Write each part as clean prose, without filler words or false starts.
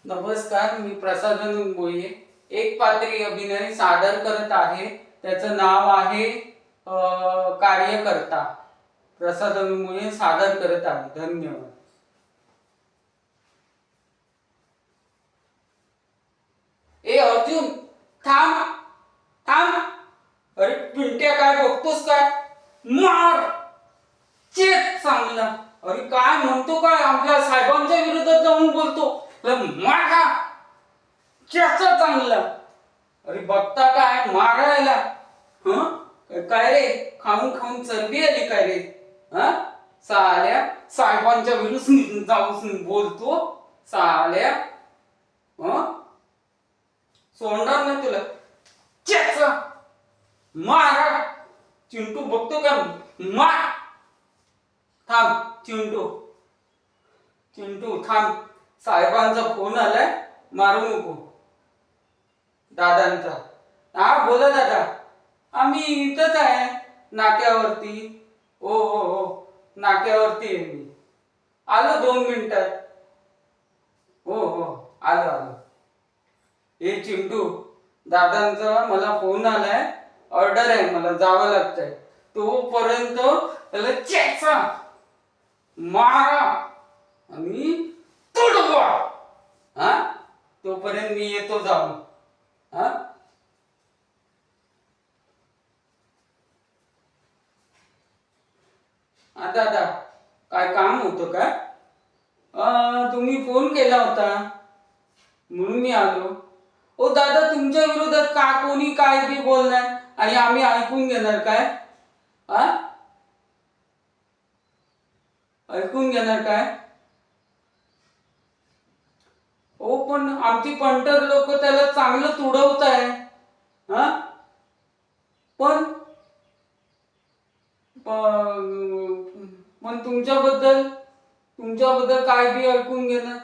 नमस्कार, मी प्रसादानंद मोये एक पात्री अभिनय सादर करत आहे. त्याचं नाव आहे कार्यकर्ता. प्रसादानंद मोये सादर करत आहे. धन्यवाद. ए अर्जुन, थांब थांब. अरे पिंट्या, काय बघतोस काय? मार चेत चांगला. अरे काय म्हणतो काय? आपल्या साहेबांच्या विरोधात जाऊन बोलतो. मारा चेचा चांगला. अरे बघता काय मारायला? काय रे, खाऊन खाऊन चरबी आली काय रे? साल्या साहेबांच्या विरुद्ध जाऊन बोलतो. साल्या सोडणार नाही तुला. चेचा मारा. चिंटू बघतो का? मार. थांब चिंटू, चिंटू थांब. साहेबांचा फोन आलाय, मारू नको. दादांचा. हा बोला दादा. आम्ही इथंच आहे नाक्यावरती. हो हो हो, नाक्यावरती आहे मी. आलो 2 मिनिटात. हो हो, आलो आलो. हे चिंटू, दादांचा मला फोन आलाय. ऑर्डर आहे, मला जावं लागतंय. तोपर्यंत त्याला चेचा मारा आणि तुडवा. तोपर्यंत मी येतो जाऊन. दादा, काय काम होतं का? तुम्ही फोन केला होता म्हणून मी आलो. ओ दादा, तुमच्या विरोधात का कोणी काय बी बोलणार आणि आम्ही ऐकून घेणार काय? ऐकून घेणार काय? हो, पण आमची पंटर लोक त्याला चांगलं तुडवत आहे. पण पण तुमच्याबद्दल काय बी ऐकून घेणं,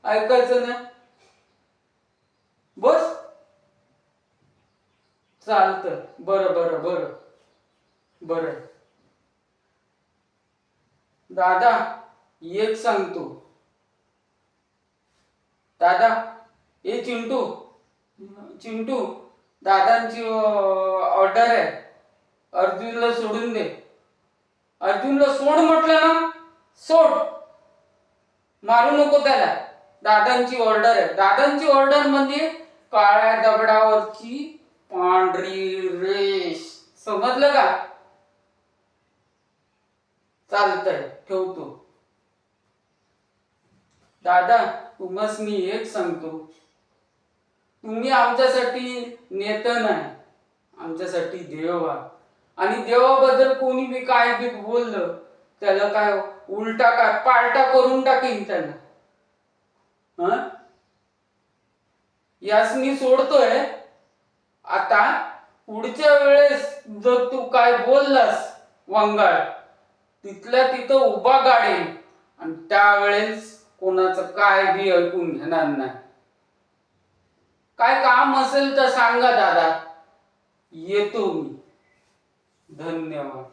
ऐकायचं नाही. बस चालतं. बरं बरं बरं बरं. दादा एक सांगतो. दादा, ए चिंटू, चिंटू, दादांची ऑर्डर आहे. अर्जुनला सोडून दे. अर्जुनला सोड म्हटलं ना, सोड. मारू नको त्याला. दादांची ऑर्डर आहे. दादांची ऑर्डर म्हणजे काळ्या दगडावरची पांढरी रेष. समजलं का? चालतंय, ठेवतो. दादा, तुम्हास मी एक सांगतो. तुम्ही आमच्यासाठी नेता नाही, आमच्यासाठी देव आहात. आणि देवाबद्दल कोणी बी काय बी बोललं, त्याला काय उलटा काय पालटा करून टाकीन त्याला. यास मी सोडतोय. आता पुढच्या वेळेस जर तू काय बोललास वंगाळ, तिथल्या तिथं उभा गाडेन आणि त्यावेळेस कोणाचं काय बी ऐकून घेणार नाही. काय काम असेल तर सांगा दादा, येतो मी. धन्यवाद.